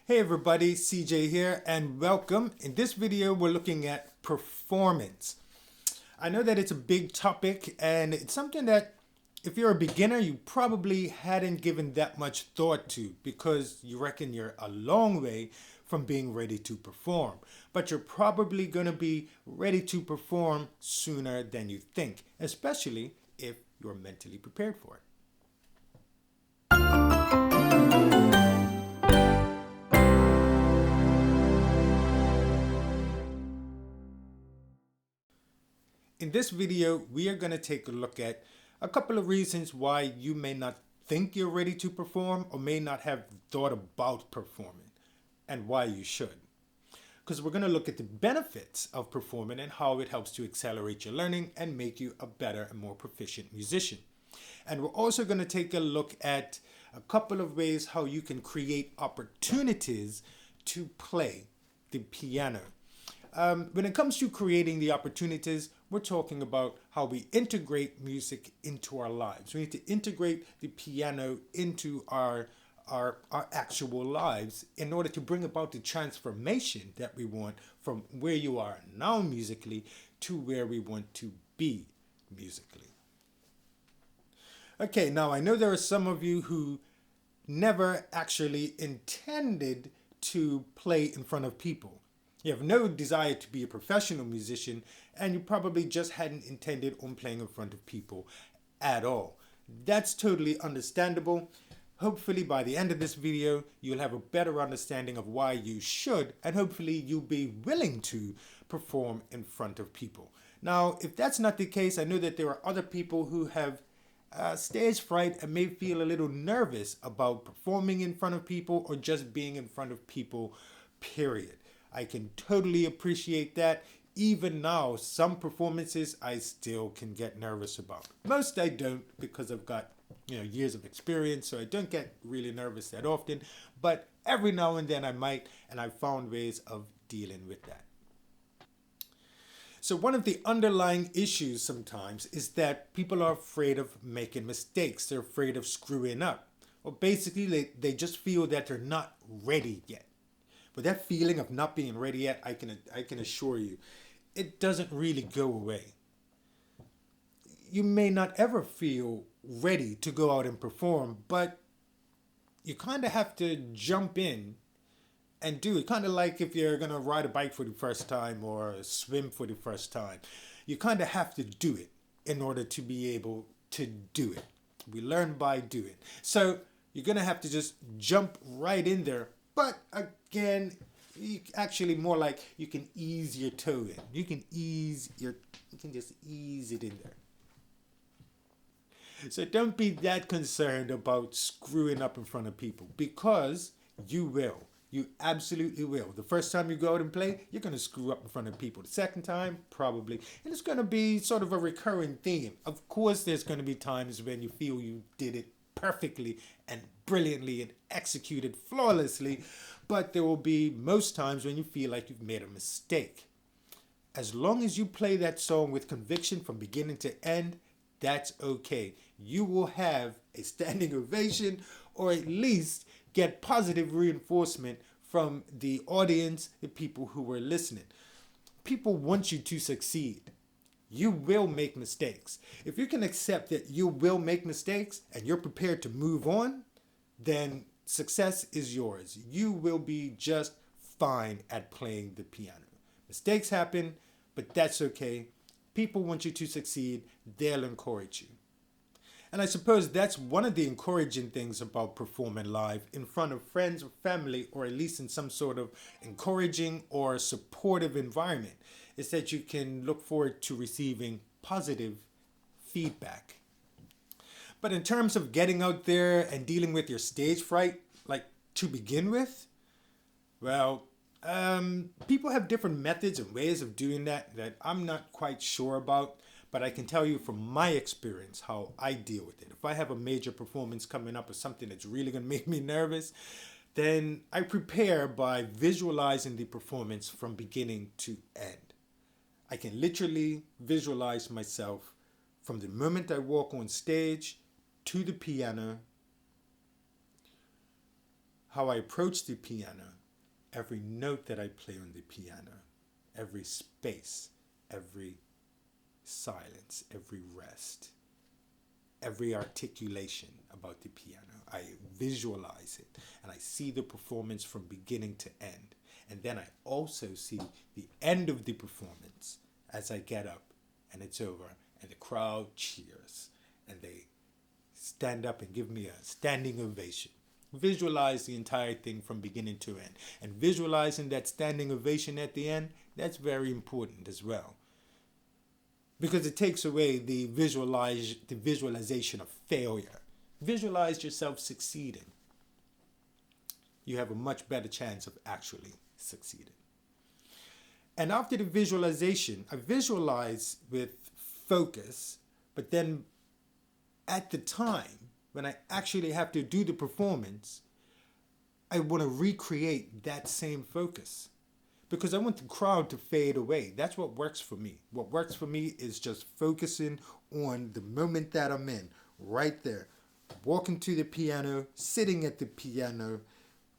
Hey everybody, CJ here and welcome. In this video we're looking at performance. I know that it's a big topic and it's something that if you're a beginner you probably hadn't given that much thought to because you reckon you're a long way from being ready to perform. But you're probably going to be ready to perform sooner than you think, especially if you're mentally prepared for it. In this video, we are going to take a look at a couple of reasons why you may not think you're ready to perform or may not have thought about performing and why you should. Because we're going to look at the benefits of performing and how it helps to accelerate your learning and make you a better and more proficient musician. And we're also going to take a look at a couple of ways how you can create opportunities to play the piano. When it comes to creating the opportunities, we're talking about how we integrate music into our lives. We need to integrate the piano into our actual lives in order to bring about the transformation that we want from where you are now musically to where we want to be musically. Okay, now I know there are some of you who never actually intended to play in front of people. You have no desire to be a professional musician and you probably just hadn't intended on playing in front of people at all. That's totally understandable. Hopefully by the end of this video, you'll have a better understanding of why you should and hopefully you'll be willing to perform in front of people. Now, if that's not the case, I know that there are other people who have stage fright and may feel a little nervous about performing in front of people or just being in front of people, period. I can totally appreciate that. Even now, some performances I still can get nervous about. Most I don't because I've got years of experience, so I don't get really nervous that often. But every now and then I might, and I've found ways of dealing with that. So one of the underlying issues sometimes is that people are afraid of making mistakes. They're afraid of screwing up. Or basically they just feel that they're not ready yet. But that feeling of not being ready yet, I can assure you, it doesn't really go away. You may not ever feel ready to go out and perform, but you kind of have to jump in and do it. Kind of like if you're going to ride a bike for the first time or swim for the first time. You kind of have to do it in order to be able to do it. We learn by doing. So you're going to have to just jump right in there. But again, actually more like you can ease your toe in. You can just ease it in there. So don't be that concerned about screwing up in front of people because you will. You absolutely will. The first time you go out and play, you're going to screw up in front of people. The second time, probably. And it's going to be sort of a recurring theme. Of course, there's going to be times when you feel you did it perfectly and brilliantly and executed flawlessly, but there will be most times when you feel like you've made a mistake. As long as you play that song with conviction from beginning to end, that's okay. You will have a standing ovation or at least get positive reinforcement from the audience, the people who were listening. People want you to succeed. You will make mistakes. If you can accept that you will make mistakes and you're prepared to move on, then success is yours. You will be just fine at playing the piano. Mistakes happen, but that's okay. People want you to succeed. They'll encourage you. And I suppose that's one of the encouraging things about performing live in front of friends or family, or at least in some sort of encouraging or supportive environment, is that you can look forward to receiving positive feedback. But in terms of getting out there and dealing with your stage fright, like to begin with, well, people have different methods and ways of doing that I'm not quite sure about. But I can tell you from my experience how I deal with it. If I have a major performance coming up or something that's really going to make me nervous, then I prepare by visualizing the performance from beginning to end. I can literally visualize myself from the moment I walk on stage to the piano, how I approach the piano, every note that I play on the piano, every space, every silence, every rest, every articulation about the piano. I visualize it and I see the performance from beginning to end. And then I also see the end of the performance as I get up and it's over and the crowd cheers and they stand up and give me a standing ovation. Visualize the entire thing from beginning to end. And visualizing that standing ovation at the end, that's very important as well. Because it takes away the visualization of failure. Visualize yourself succeeding. You have a much better chance of actually succeeding. And after the visualization, I visualize with focus, but then at the time when I actually have to do the performance, I want to recreate that same focus. Because I want the crowd to fade away. That's what works for me. What works for me is just focusing on the moment that I'm in, right there. Walking to the piano, sitting at the piano,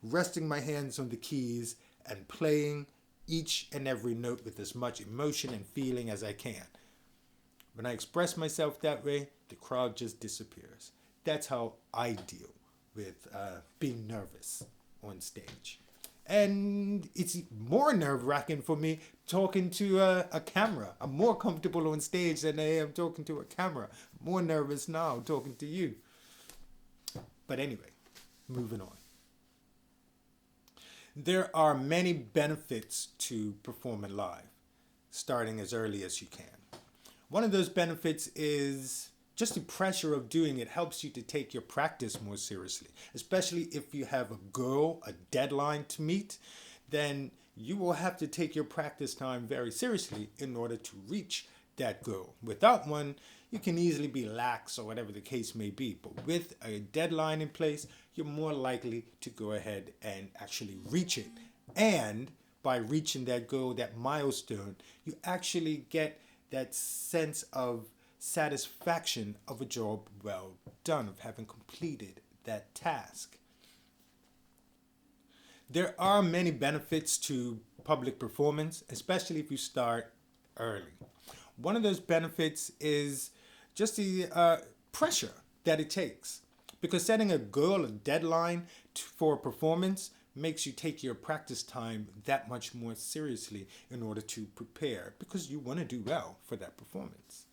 resting my hands on the keys, and playing each and every note with as much emotion and feeling as I can. When I express myself that way, the crowd just disappears. That's how I deal with being nervous on stage. And it's more nerve-wracking for me talking to a camera. I'm more comfortable on stage than I am talking to a camera. I'm more nervous now talking to you. But anyway, moving on. There are many benefits to performing live, starting as early as you can. One of those benefits is just the pressure of doing it helps you to take your practice more seriously, especially if you have a deadline to meet, then you will have to take your practice time very seriously in order to reach that goal. Without one, you can easily be lax or whatever the case may be, but with a deadline in place, you're more likely to go ahead and actually reach it. And by reaching that goal, that milestone, you actually get that sense of satisfaction of a job well done, of having completed that task. There are many benefits to public performance, especially if you start early. One of those benefits is just the pressure that it takes, because setting a goal, a deadline for a performance makes you take your practice time that much more seriously in order to prepare, because you want to do well for that performance.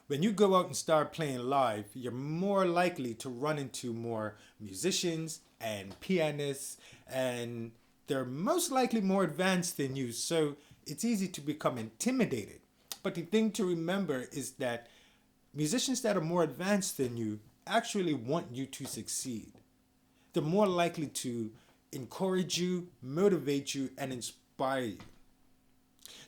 When you go out and start playing live, you're more likely to run into more musicians and pianists, and they're most likely more advanced than you, so it's easy to become intimidated. But the thing to remember is that musicians that are more advanced than you actually want you to succeed. They're more likely to encourage you, motivate you, and inspire you.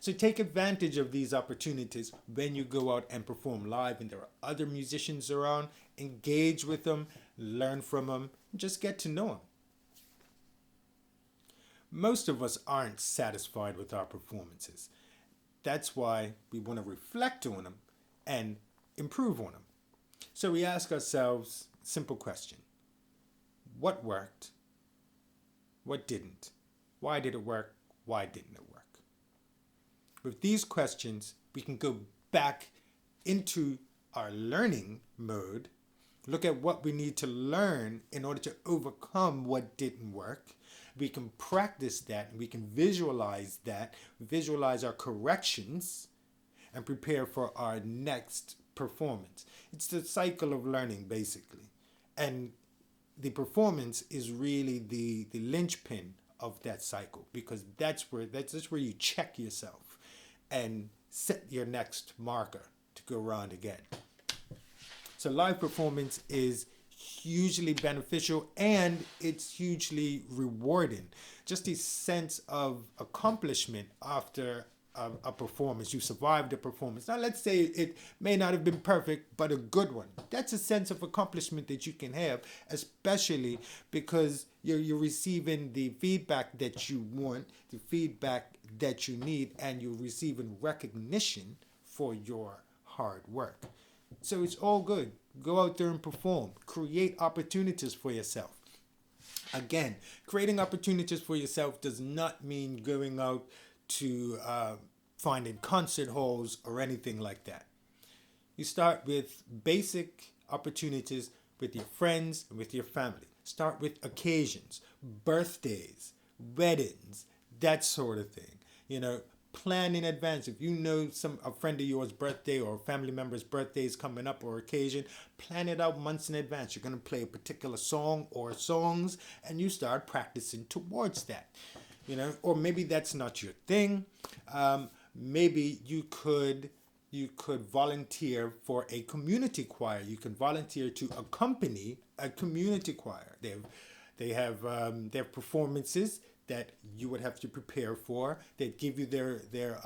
So take advantage of these opportunities when you go out and perform live and there are other musicians around. Engage with them, learn from them, just get to know them. Most of us aren't satisfied with our performances. That's why we want to reflect on them and improve on them. So we ask ourselves a simple question. What worked? What didn't? Why did it work? Why didn't it work? With these questions, we can go back into our learning mode, look at what we need to learn in order to overcome what didn't work. We can practice that, and we can visualize that, visualize our corrections, and prepare for our next performance. It's the cycle of learning, basically. And the performance is really the linchpin of that cycle, because that's where you check yourself and set your next marker to go around again. So live performance is hugely beneficial and it's hugely rewarding. Just a sense of accomplishment after a performance. You survived a performance. Now let's say it may not have been perfect, but a good one. That's a sense of accomplishment that you can have, especially because you're receiving the feedback that you want, the feedback that you need, and you're receiving recognition for your hard work. So it's all good. Go out there and perform. Create opportunities for yourself. Again, creating opportunities for yourself does not mean going out to finding concert halls or anything like that. You start with basic opportunities with your friends and with your family. Start with occasions, birthdays, weddings, that sort of thing. You know, plan in advance. If you know a friend of yours' birthday or a family member's birthday is coming up or occasion, plan it out months in advance. You're going to play a particular song or songs and you start practicing towards that. You know, or maybe that's not your thing. Maybe you could volunteer for a community choir. You can volunteer to accompany a community choir. They have performances that you would have to prepare for. They'd give you their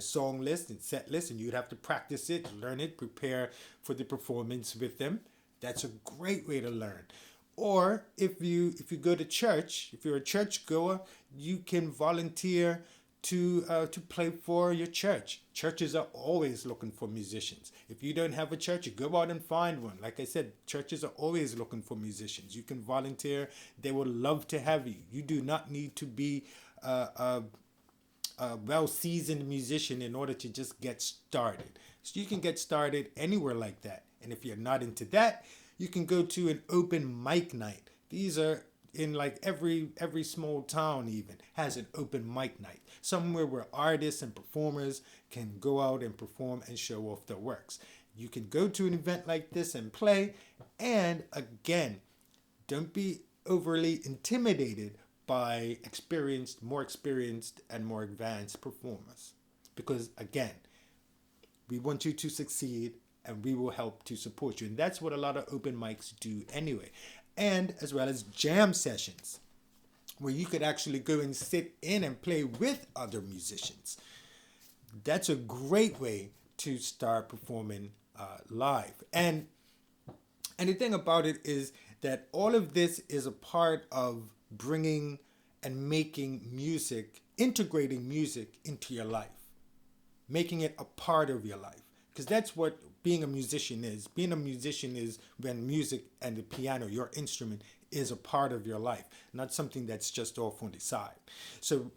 song list and set list, and you'd have to practice it, learn it, prepare for the performance with them. That's a great way to learn. Or if you go to church, if you're a church goer, you can volunteer to play for your church. Churches are always looking for musicians. If you don't have a church, you go out and find one. Like I said, churches are always looking for musicians. You can volunteer. They would love to have you. You do not need to be a well-seasoned musician in order to just get started. So you can get started anywhere like that. And if you're not into that, you can go to an open mic night. These are in like every small town even has an open mic night. Somewhere where artists and performers can go out and perform and show off their works. You can go to an event like this and play. And again, don't be overly intimidated by more experienced and more advanced performers. Because again, we want you to succeed and we will help to support you. And that's what a lot of open mics do anyway. And as well as jam sessions, where you could actually go and sit in and play with other musicians. That's a great way to start performing live. And the thing about it is that all of this is a part of bringing and making music, integrating music into your life, making it a part of your life. Because that's what being a musician is. Being a musician is when music and the piano, your instrument, is a part of your life, not something that's just off on the side. So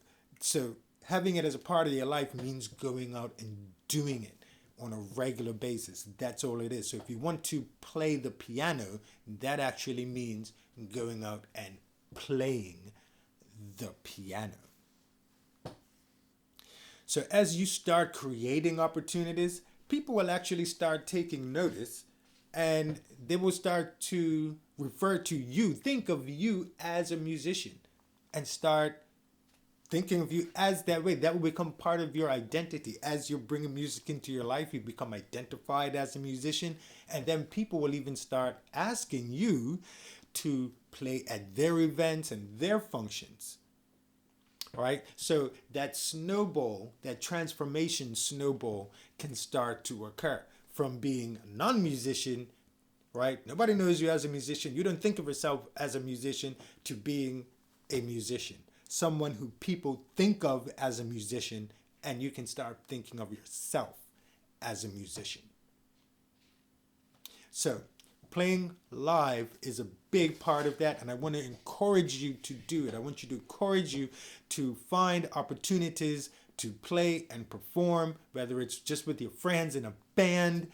having it as a part of your life means going out and doing it on a regular basis. That's all it is. So if you want to play the piano, that actually means going out and playing the piano. So as you start creating opportunities, people will actually start taking notice and they will start to refer to you, think of you as a musician and start thinking of you as that way. That will become part of your identity. As you're bringing music into your life, you become identified as a musician, and then people will even start asking you to play at their events and their functions. All right, so that snowball, that transformation snowball can start to occur from being a non-musician, right? Nobody knows you as a musician. You don't think of yourself as a musician to being a musician, someone who people think of as a musician, and you can start thinking of yourself as a musician. So playing live is a big part of that, and I want to encourage you to do it. I want you to encourage you to find opportunities to play and perform, whether it's just with your friends in a band,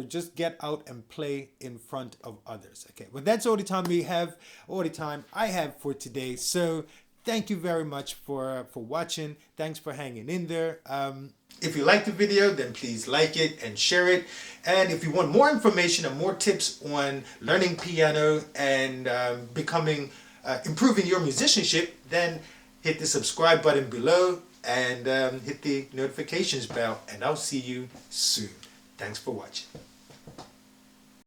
just get out and play in front of others. Okay, well, that's all the time I have for today. So thank you very much for watching. Thanks for hanging in there. If you like the video, then please like it and share it. And if you want more information and more tips on learning piano and improving your musicianship, then hit the subscribe button below and hit the notifications bell. And I'll see you soon. Thanks for watching.